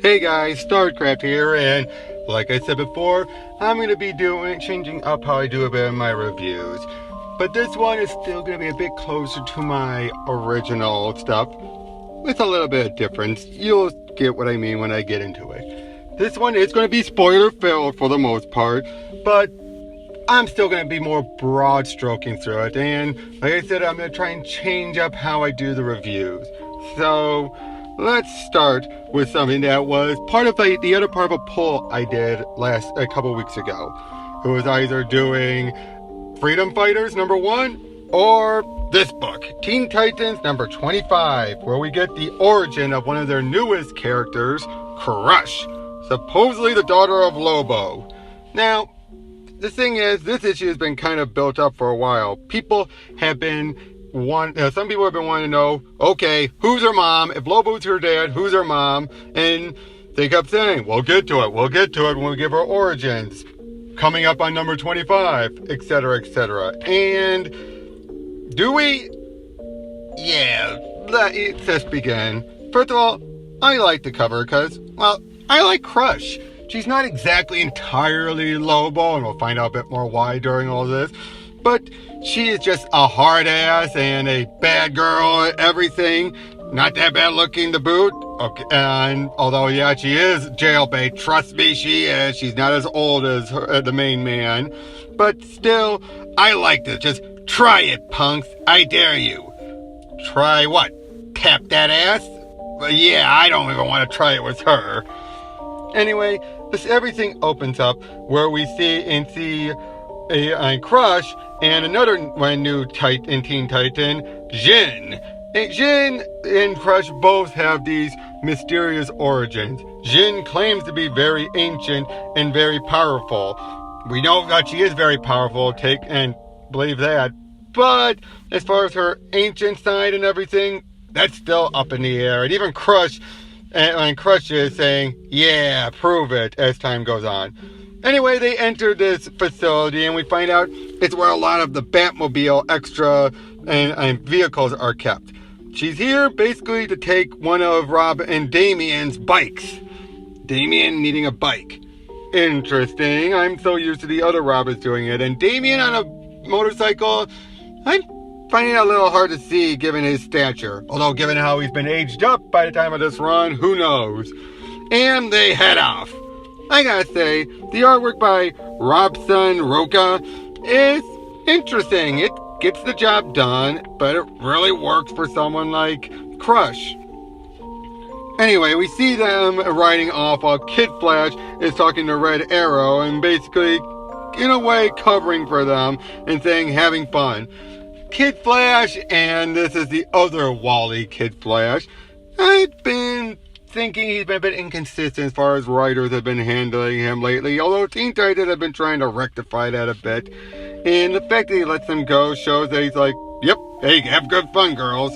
Hey guys, StarCraft here, and like I said before, I'm going to be changing up how I do a bit of my reviews. But this one is still going to be a bit closer to my original stuff, with a little bit of difference. You'll get what I mean when I get into it. This one is going to be spoiler-filled for the most part, but I'm still going to be more broad stroking through it. And like I said, I'm going to try and change up how I do the reviews. So let's start with something that was part of the other part of a poll I did a couple weeks ago. It was either doing Freedom Fighters #1 or this book, Teen Titans #25, where we get the origin of one of their newest characters, Crush, supposedly the daughter of Lobo. Now, the thing is, this issue has been kind of built up for a while. People have been some people have been wanting to know, okay, who's her mom? If Lobo's her dad, who's her mom? And they kept saying, we'll get to it when we give her origins. Coming up on number 25, etc., etc. And do we? Yeah, let's just begin. First of all, I like the cover because, well, I like Crush. She's not exactly entirely Lobo, and we'll find out a bit more why during all this. But she is just a hard ass and a bad girl at everything. Not that bad looking to boot. Okay, and although, yeah, she is jailbait. Trust me, she is. She's not as old as the main man. But still, I like this. Just try it, punks. I dare you. Try what? Tap that ass? Well, yeah, I don't even want to try it with her. Anyway, everything opens up where we see a Crush and another new Teen Titan, Jin. And Jin and Crush both have these mysterious origins. Jin claims to be very ancient and very powerful. We know that she is very powerful, take and believe that. But as far as her ancient side and everything, that's still up in the air. And even Crush is saying, yeah, prove it, as time goes on. Anyway, they enter this facility and we find out it's where a lot of the Batmobile extra and vehicles are kept. She's here basically to take one of Rob and Damien's bikes. Damien needing a bike. Interesting. I'm so used to the other Robbers doing it. And Damien on a motorcycle, I'm finding it a little hard to see given his stature. Although given how he's been aged up by the time of this run, who knows? And they head off. I gotta say, the artwork by Robson Roca is interesting. It gets the job done, but it really works for someone like Crush. Anyway, we see them riding off while Kid Flash is talking to Red Arrow and basically, in a way, covering for them and saying having fun. Kid Flash, and this is the other Wally Kid Flash, I've been thinking he's been a bit inconsistent as far as writers have been handling him lately, although Teen Titans have been trying to rectify that a bit. And the fact that he lets them go shows that he's like, yep, hey, have good fun, girls.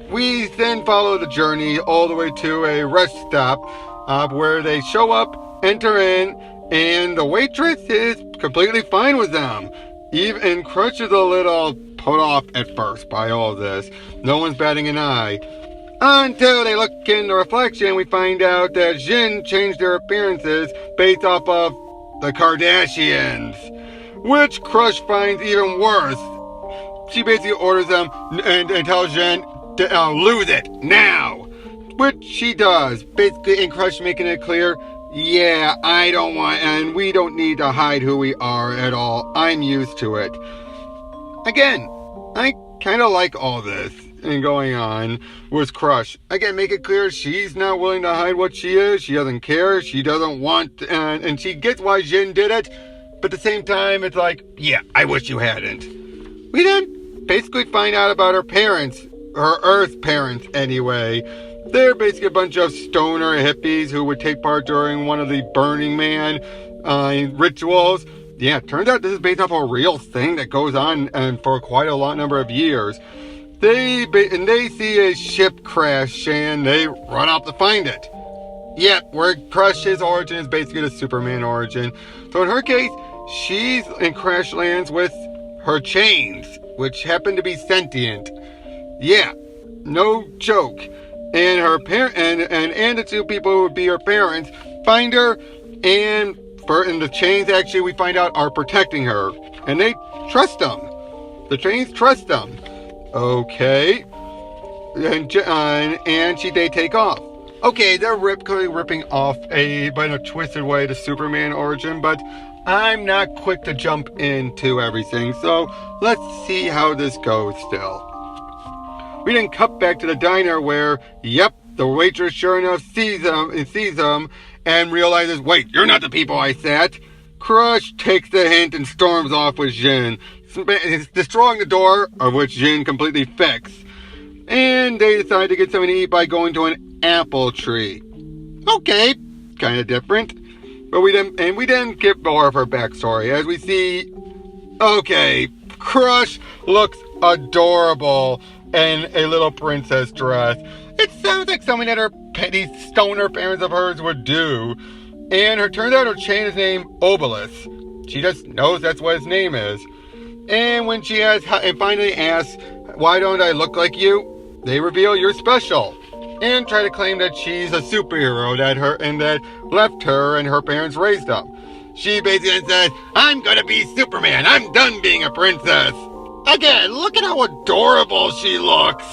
We then follow the journey all the way to a rest stop where they show up, enter in, and the waitress is completely fine with them. Even Crush is a little put off at first by all this. No one's batting an eye. Until they look in the reflection, we find out that Jin changed their appearances based off of the Kardashians, which Crush finds even worse. She basically orders them and tells Jin to lose it now, which she does. Basically, and Crush making it clear, yeah, I don't want, and we don't need to hide who we are at all. I'm used to it. Again, I kind of like all this and going on with Crush. Again, make it clear she's not willing to hide what she is. She doesn't care. She doesn't want, and she gets why Jin did it. But at the same time, it's like, yeah, I wish you hadn't. We then basically find out about her parents, her Earth parents anyway. They're basically a bunch of stoner hippies who would take part during one of the Burning Man rituals. Yeah, turns out this is based off a real thing that goes on for quite a lot number of years. They see a ship crash and they run off to find it. Yep, where Crush's origin is basically the Superman origin. So in her case, she's in crash lands with her chains, which happen to be sentient. Yeah, no joke. and her and the two people who would be her parents find her, and the chains actually we find out are protecting her, and they trust them. The chains trust them. Okay, and they take off. Okay, they're ripping off but in a twisted way, the Superman origin, but I'm not quick to jump into everything, so let's see how this goes still. We then cut back to the diner where, yep, the waitress sure enough sees them and realizes, wait, you're not the people I sat. Crush takes the hint and storms off with Jin, destroying the door, of which Jin completely fixed. And they decide to get something to eat by going to an apple tree. Okay, kind of different. But we then get more of her backstory as we see, okay, Crush looks adorable in a little princess dress. It sounds like something that her petty stoner parents of hers would do. And turns out her chain is named Obelisk. She just knows that's what his name is. And when she finally asks, why don't I look like you? They reveal you're special. And try to claim that she's a superhero that left her and her parents raised up. She basically says, I'm gonna be Superman. I'm done being a princess. Again, look at how adorable she looks.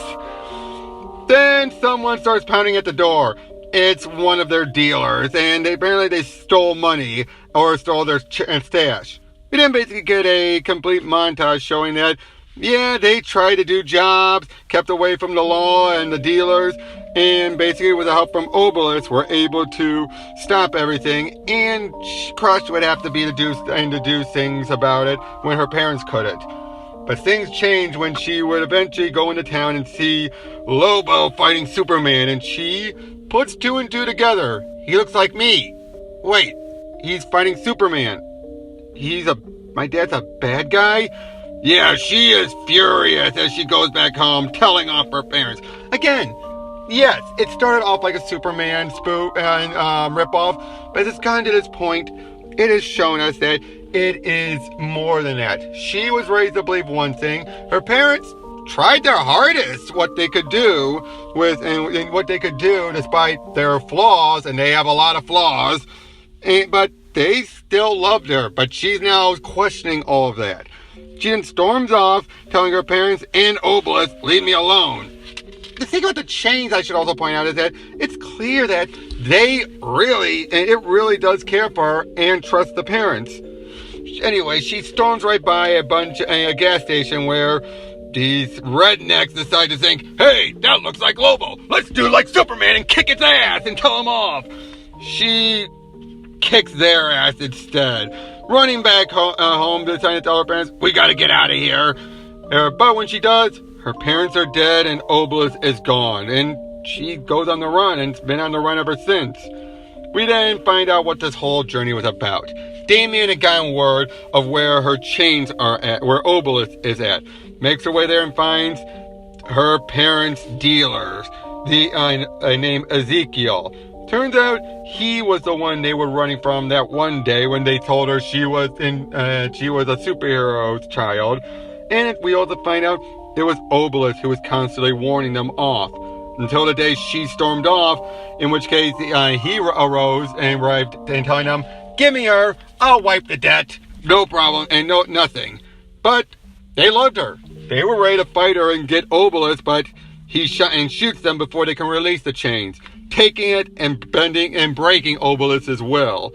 Then someone starts pounding at the door. It's one of their dealers, and apparently they stole money or stole their stash. We then basically get a complete montage showing that, yeah, they tried to do jobs, kept away from the law and the dealers, and basically with the help from Obelisk were able to stop everything, and Crush would have to be to do things about it when her parents couldn't. But things change when she would eventually go into town and see Lobo fighting Superman, and she puts two and two together. He looks like me. Wait, he's fighting Superman. My dad's a bad guy? Yeah, she is furious as she goes back home, telling off her parents. Again, yes, it started off like a Superman spoof and ripoff, but as it's gotten to this point, it has shown us that it is more than that. She was raised to believe one thing. Her parents tried their hardest what they could do despite their flaws, and they have a lot of flaws, but they still loved her. But she's now questioning all of that. She then storms off, telling her parents and Obelisk, leave me alone. The thing about the chains, I should also point out, is that it's clear that it really does care for her and trust the parents. Anyway, she storms right by a gas station where these rednecks decide to think, hey, that looks like Lobo. Let's do like Superman and kick its ass and tell him off. She kicks their ass instead, running back home to try to tell her parents, we gotta get out of here. But when she does, her parents are dead and Obelisk is gone, and she goes on the run and has been on the run ever since. We then find out what this whole journey was about. Damien had gotten word of where her chains are at, where Obelisk is at. Makes her way there and finds her parents' dealers, named Ezekiel. Turns out he was the one they were running from that one day when they told her she was a superhero's child. And we also find out it was Obelisk who was constantly warning them off. Until the day she stormed off, in which case he arose and arrived and telling them, give me her, I'll wipe the debt, no problem, and nothing. But they loved her. They were ready to fight her and get Obelisk, but he shoots them before they can release the chains, taking it and bending and breaking Obelisk's will.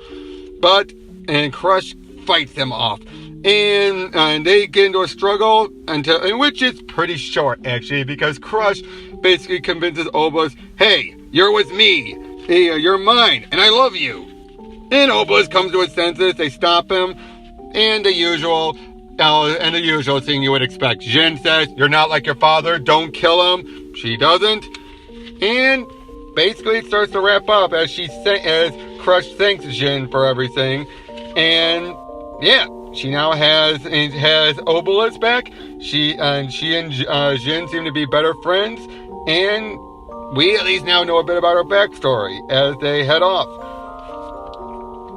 And Crush fights them off. And they get into a struggle which is pretty short actually, because Crush basically convinces Obelisk, hey, you're with me, hey, you're mine, and I love you. And Obelisk comes to his senses, they stop him, and the usual thing you would expect. Jin says, you're not like your father, don't kill him. She doesn't. And basically it starts to wrap up as Crush thanks Jin for everything. And yeah, she now has Obelisk back. She and Jin seem to be better friends, and we at least now know a bit about her backstory as they head off.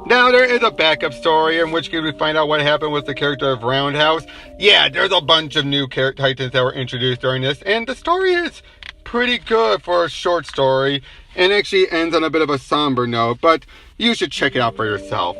Now there is a backup story in which we find out what happened with the character of Roundhouse. Yeah, there's a bunch of new Titans that were introduced during this, and the story is pretty good for a short story, and actually ends on a bit of a somber note, but you should check it out for yourself.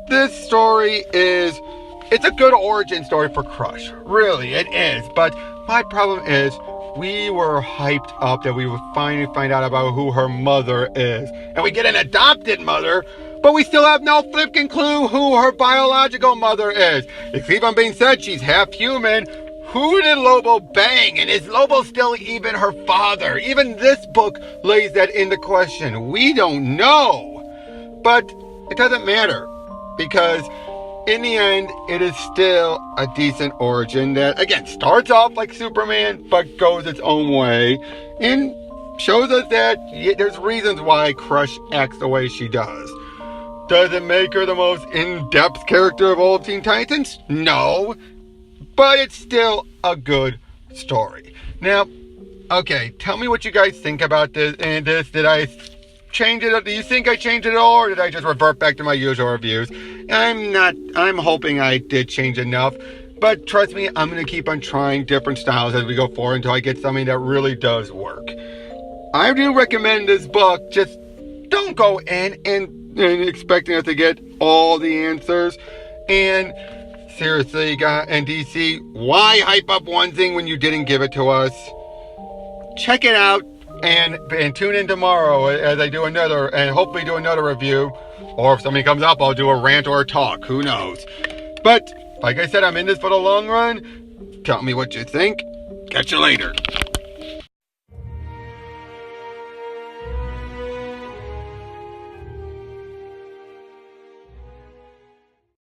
This story it's a good origin story for Crush. Really, it is. But my problem is, we were hyped up that we would finally find out about who her mother is. And we get an adopted mother, but we still have no flipping clue who her biological mother is. It's even being said she's half human. Who did Lobo bang? And is Lobo still even her father? Even this book lays that into question. We don't know. But it doesn't matter, because in the end, it is still a decent origin that, again, starts off like Superman, but goes its own way, and shows us that there's reasons why Crush acts the way she does. Does it make her the most in-depth character of all Teen Titans? No. But it's still a good story. Now, okay, tell me what you guys think about this. And did I change it? Do you think I changed it at all, or did I just revert back to my usual reviews? I'm hoping I did change enough. But trust me, I'm going to keep on trying different styles as we go forward until I get something that really does work. I do recommend this book. Just don't go in and expecting us to get all the answers. And seriously, guys, and DC, why hype up one thing when you didn't give it to us? Check it out and tune in tomorrow as I do another, and hopefully do another review. Or if something comes up, I'll do a rant or a talk. Who knows? But like I said, I'm in this for the long run. Tell me what you think. Catch you later.